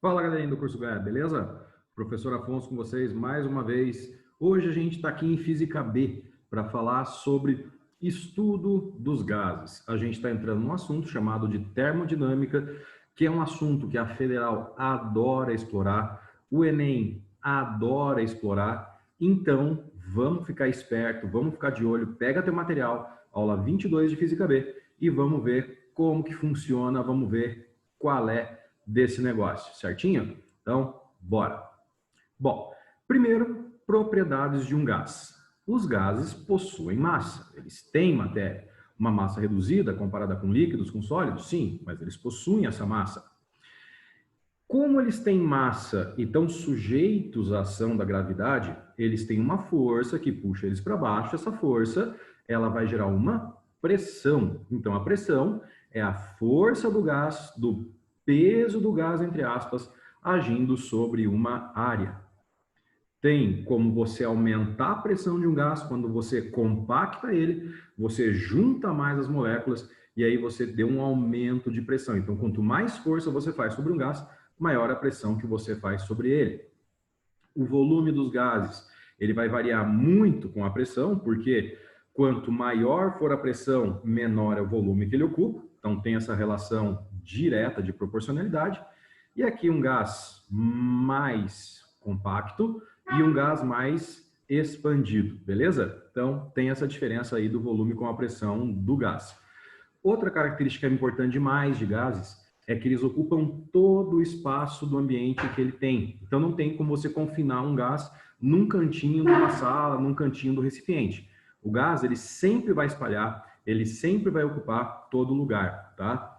Fala, galerinha do curso GAE, beleza? Professor Afonso com vocês mais uma vez. Hoje a gente está aqui em Física B para falar sobre estudo dos gases. A gente está entrando num assunto chamado de termodinâmica, que é um assunto que a Federal adora explorar, o Enem adora explorar. Então, vamos ficar esperto, vamos ficar de olho, pega teu material, aula 22 de Física B, e vamos ver como que funciona, vamos ver qual é desse negócio, certinho? Então, bora. Bom, primeiro, propriedades de um gás. Os gases possuem massa, eles têm matéria. Uma massa reduzida comparada com líquidos, com sólidos? Sim, mas eles possuem essa massa. Como eles têm massa e estão sujeitos à ação da gravidade, eles têm uma força que puxa eles para baixo. Essa força, ela vai gerar uma pressão. Então, a pressão é a força do gás, do peso do gás, entre aspas, agindo sobre uma área. Tem como você aumentar a pressão de um gás quando você compacta ele, você junta mais as moléculas e aí você dê um aumento de pressão. Então, quanto mais força você faz sobre um gás, maior a pressão que você faz sobre ele. O volume dos gases, ele vai variar muito com a pressão, porque quanto maior for a pressão, menor é o volume que ele ocupa. Então, tem essa relação direta de proporcionalidade. E aqui um gás mais compacto e um gás mais expandido, beleza? Então, tem essa diferença aí do volume com a pressão do gás. Outra característica importante demais de gases é que eles ocupam todo o espaço do ambiente que ele tem. Então, não tem como você confinar um gás num cantinho de uma sala, num cantinho do recipiente. O gás, ele sempre vai espalhar, ele sempre vai ocupar todo lugar, tá?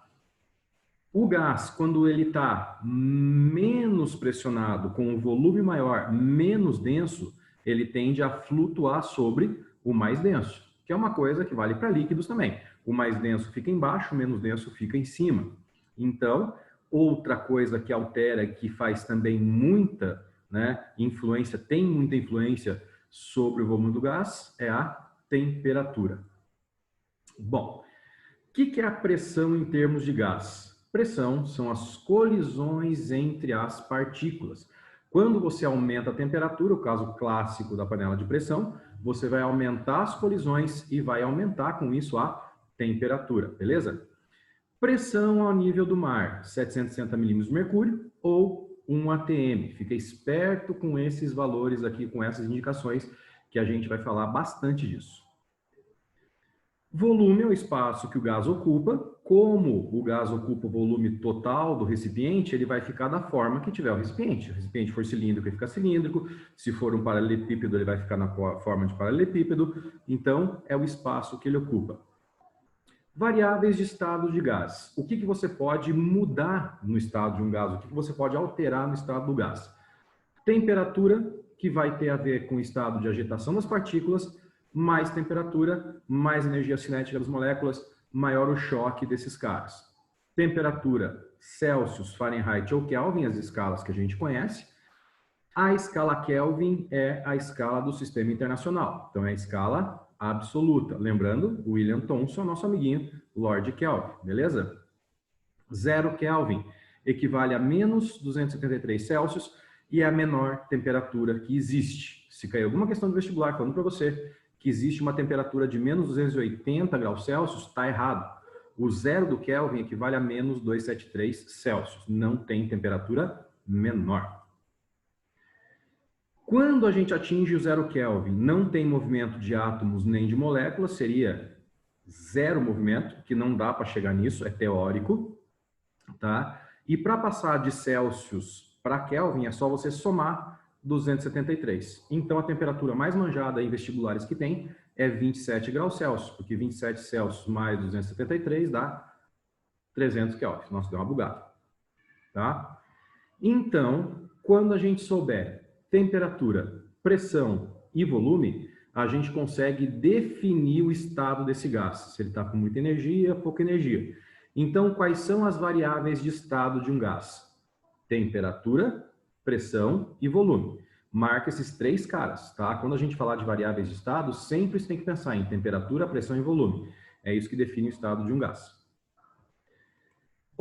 O gás, quando ele está menos pressionado, com um volume maior, menos denso, ele tende a flutuar sobre o mais denso, que é uma coisa que vale para líquidos também. O mais denso fica embaixo, o menos denso fica em cima. Então, outra coisa que altera, que faz também muita influência, tem muita influência sobre o volume do gás, é a temperatura. Bom, o que é a pressão em termos de gás? Pressão são as colisões entre as partículas. Quando você aumenta a temperatura, o caso clássico da panela de pressão, você vai aumentar as colisões e vai aumentar com isso a temperatura, beleza? Pressão ao nível do mar, 760 milímetros de mercúrio ou 1 atm. Fica esperto com esses valores aqui, com essas indicações, que a gente vai falar bastante disso. Volume é o espaço que o gás ocupa. Como o gás ocupa o volume total do recipiente, ele vai ficar da forma que tiver o recipiente. Se o recipiente for cilíndrico, ele fica cilíndrico. Se for um paralelepípedo, ele vai ficar na forma de paralelepípedo. Então, é o espaço que ele ocupa. Variáveis de estado de gás. O que você pode mudar no estado de um gás? O que você pode alterar no estado do gás? Temperatura, que vai ter a ver com o estado de agitação das partículas. Mais temperatura, mais energia cinética das moléculas, maior o choque desses caras. Temperatura, Celsius, Fahrenheit ou Kelvin, as escalas que a gente conhece. A escala Kelvin é a escala do Sistema Internacional, então é a escala absoluta. Lembrando, William Thomson, nosso amiguinho, Lord Kelvin, beleza? 0 Kelvin equivale a menos 273 Celsius e é a menor temperatura que existe. Se cair alguma questão do vestibular falando para você que existe uma temperatura de menos 280 graus Celsius, está errado. O 0 do Kelvin equivale a menos 273 Celsius. Não tem temperatura menor. Quando a gente atinge o 0 Kelvin, não tem movimento de átomos nem de moléculas, seria zero movimento, que não dá para chegar nisso, é teórico. Tá? E para passar de Celsius para Kelvin, é só você somar 273. Então, a temperatura mais manjada em vestibulares que tem é 27 graus Celsius, porque 27 Celsius mais 273 dá 300 Kelvin. Nossa, deu uma bugada. Tá? Então, quando a gente souber temperatura, pressão e volume, a gente consegue definir o estado desse gás. Se ele está com muita energia, pouca energia. Então, quais são as variáveis de estado de um gás? Temperatura, pressão e volume. Marca esses três caras, tá? Quando a gente falar de variáveis de estado, sempre você tem que pensar em temperatura, pressão e volume. É isso que define o estado de um gás.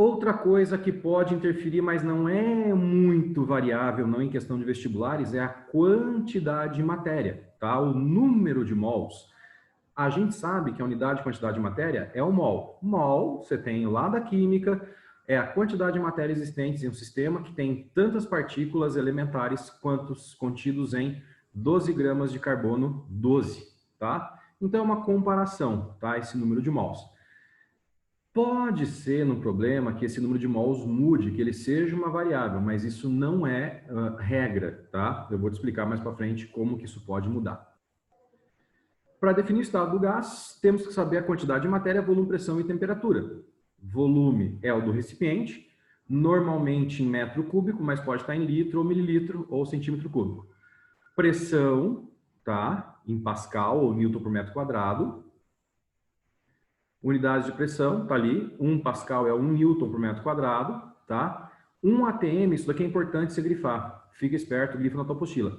Outra coisa que pode interferir, mas não é muito variável, não em questão de vestibulares, é a quantidade de matéria, tá? O número de mols. A gente sabe que a unidade de quantidade de matéria é o mol. Mol, você tem lá da química, é a quantidade de matéria existente em um sistema que tem tantas partículas elementares quantos contidos em 12 gramas de carbono 12, tá? Então é uma comparação, tá? Esse número de mols. Pode ser no problema que esse número de mols mude, que ele seja uma variável, mas isso não é regra, tá? Eu vou te explicar mais para frente como que isso pode mudar. Para definir o estado do gás, temos que saber a quantidade de matéria, volume, pressão e temperatura. Volume é o do recipiente, normalmente em metro cúbico, mas pode estar em litro ou mililitro ou centímetro cúbico. Pressão, tá? Em pascal ou newton por metro quadrado. Unidades de pressão, tá ali. 1 pascal é 1 newton por metro quadrado, tá? 1 atm, isso daqui é importante você grifar. Fica esperto, grifa na tua apostila.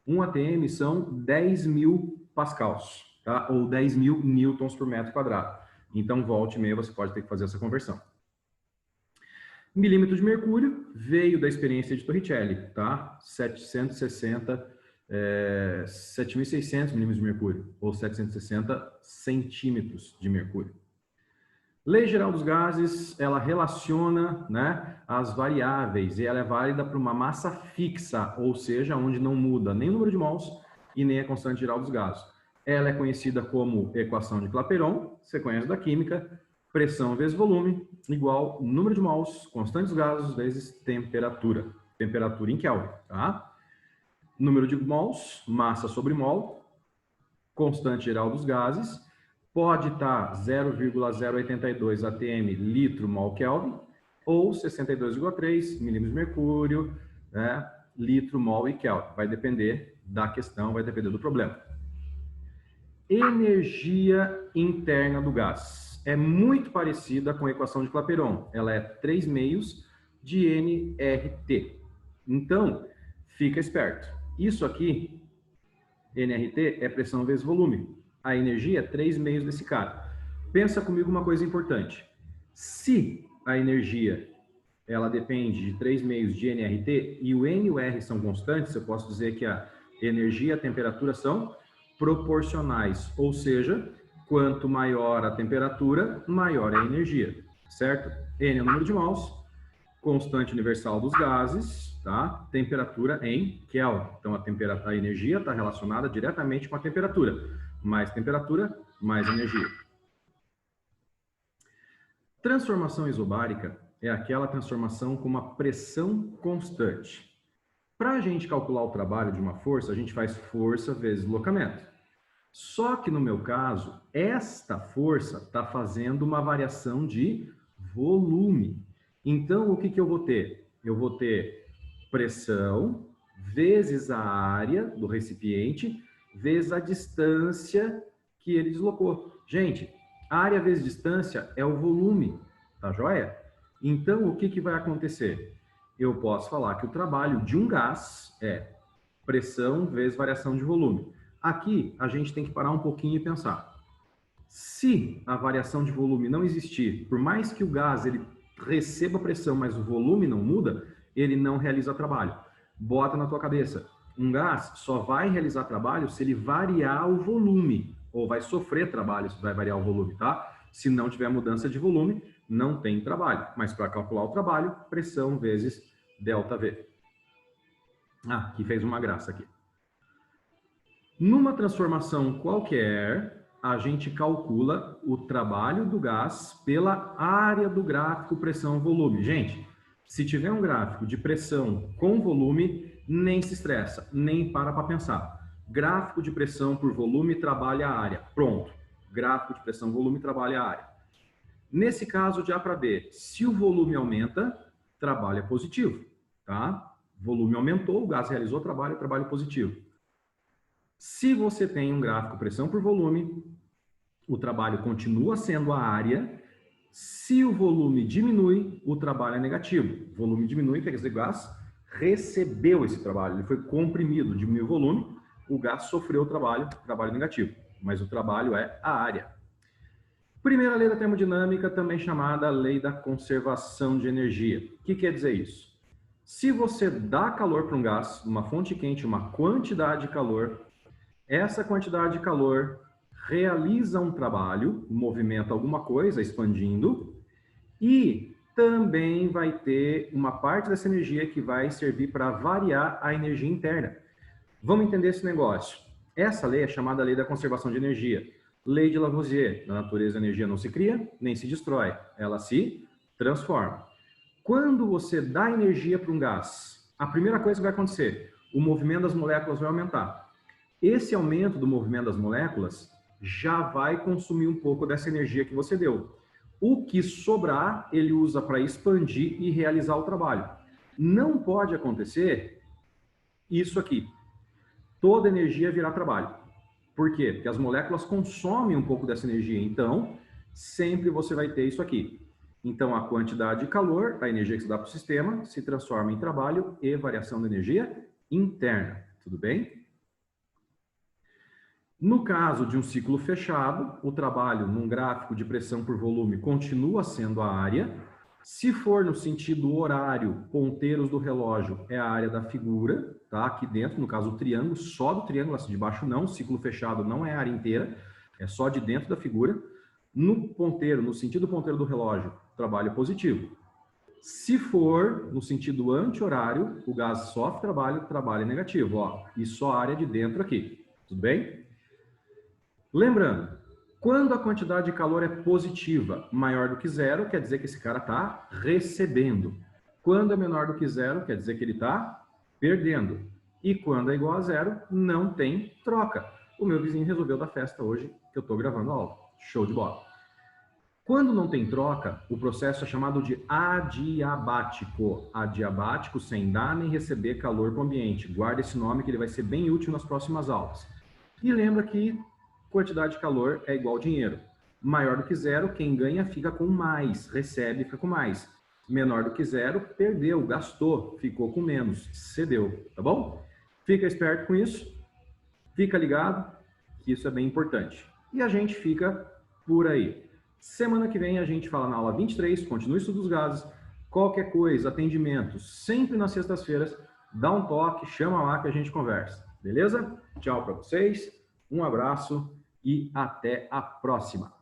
1 atm são 10.000 pascals, tá? Ou 10.000 newtons por metro quadrado. Então, volte e meia, você pode ter que fazer essa conversão. Milímetro de mercúrio veio da experiência de Torricelli, tá? 7.600 milímetros de mercúrio, ou 760 centímetros de mercúrio. Lei geral dos gases, ela relaciona, né, as variáveis e ela é válida para uma massa fixa, ou seja, onde não muda nem o número de mols e nem a constante geral dos gases. Ela é conhecida como equação de Clapeyron, você conhece da química, pressão vezes volume, igual número de mols, constante dos gases, vezes temperatura. Temperatura em Kelvin, tá? Número de mols, massa sobre mol, constante geral dos gases, pode estar 0,082 atm litro mol Kelvin, ou 62,3 milímetros de mercúrio, né, litro mol e Kelvin. Vai depender da questão, vai depender do problema. Energia interna do gás. É muito parecida com a equação de Clapeyron. Ela é 3 meios de nRT. Então, fica esperto. Isso aqui, nRT, é pressão vezes volume. A energia é 3 meios desse cara. Pensa comigo uma coisa importante. Se a energia ela depende de 3 meios de nRT e o N e o R são constantes, eu posso dizer que a energia e a temperatura são proporcionais, ou seja, quanto maior a temperatura, maior é a energia, certo? N é o número de mols, constante universal dos gases, tá? Temperatura em Kelvin. Então, a energia está relacionada diretamente com a temperatura. Mais temperatura, mais energia. Transformação isobárica é aquela transformação com uma pressão constante. Para a gente calcular o trabalho de uma força, a gente faz força vezes deslocamento. Só que no meu caso, esta força está fazendo uma variação de volume. Então, o que eu vou ter? Eu vou ter pressão vezes a área do recipiente vezes a distância que ele deslocou. Gente, área vezes distância é o volume, tá joia? Então, o que vai acontecer? Eu posso falar que o trabalho de um gás é pressão vezes variação de volume. Aqui, a gente tem que parar um pouquinho e pensar. Se a variação de volume não existir, por mais que o gás ele receba pressão, mas o volume não muda, ele não realiza trabalho. Bota na tua cabeça. Um gás só vai realizar trabalho se ele variar o volume, ou vai sofrer trabalho se vai variar o volume, tá? Se não tiver mudança de volume, não tem trabalho. Mas para calcular o trabalho, pressão vezes ΔV. Ah, aqui fez uma graça aqui. Numa transformação qualquer, a gente calcula o trabalho do gás pela área do gráfico pressão-volume. Gente, se tiver um gráfico de pressão com volume, nem se estressa, nem para pensar. Gráfico de pressão por volume trabalha a área. Pronto. Gráfico de pressão-volume trabalha a área. Nesse caso, de A para B, se o volume aumenta, trabalho é positivo, tá? Volume aumentou, o gás realizou trabalho positivo. Se você tem um gráfico pressão por volume, o trabalho continua sendo a área. Se o volume diminui, o trabalho é negativo. O volume diminui, quer dizer, o gás recebeu esse trabalho, ele foi comprimido, diminuiu o volume, o gás sofreu o trabalho negativo, mas o trabalho é a área. Primeira lei da termodinâmica, também chamada lei da conservação de energia. O que quer dizer isso? Se você dá calor para um gás, uma fonte quente, uma quantidade de calor, essa quantidade de calor realiza um trabalho, movimenta alguma coisa, expandindo, e também vai ter uma parte dessa energia que vai servir para variar a energia interna. Vamos entender esse negócio. Essa lei é chamada lei da conservação de energia. Lei de Lavoisier. Na natureza, a energia não se cria, nem se destrói. Ela se transforma. Quando você dá energia para um gás, a primeira coisa que vai acontecer, o movimento das moléculas vai aumentar. Esse aumento do movimento das moléculas já vai consumir um pouco dessa energia que você deu. O que sobrar, ele usa para expandir e realizar o trabalho. Não pode acontecer isso aqui. Toda energia virar trabalho. Por quê? Porque as moléculas consomem um pouco dessa energia. Então, sempre você vai ter isso aqui. Então, a quantidade de calor, a energia que se dá para o sistema, se transforma em trabalho e variação da energia interna. Tudo bem? No caso de um ciclo fechado, o trabalho num gráfico de pressão por volume continua sendo a área. Se for no sentido horário, ponteiros do relógio é a área da figura, tá? Aqui dentro, no caso o triângulo, só do triângulo, assim de baixo não, ciclo fechado não é a área inteira, é só de dentro da figura. No ponteiro, no sentido ponteiro do relógio, trabalho positivo. Se for no sentido anti-horário, o gás sofre trabalho negativo, ó, e só a área de dentro aqui, tudo bem? Lembrando, quando a quantidade de calor é positiva, maior do que zero, quer dizer que esse cara está recebendo. Quando é menor do que zero, quer dizer que ele está perdendo. E quando é igual a zero, não tem troca. O meu vizinho resolveu dar festa hoje, que eu estou gravando a aula. Show de bola. Quando não tem troca, o processo é chamado de adiabático. Adiabático, sem dar nem receber calor para o ambiente. Guarda esse nome que ele vai ser bem útil nas próximas aulas. E lembra que quantidade de calor é igual dinheiro. Maior do que zero, quem ganha fica com mais, recebe fica com mais. Menor do que zero, perdeu, gastou, ficou com menos, cedeu, tá bom? Fica esperto com isso, fica ligado, que isso é bem importante. E a gente fica por aí. Semana que vem a gente fala na aula 23, continua o estudo dos gases. Qualquer coisa, atendimento, sempre nas sextas-feiras, dá um toque, chama lá que a gente conversa, beleza? Tchau para vocês, um abraço e até a próxima.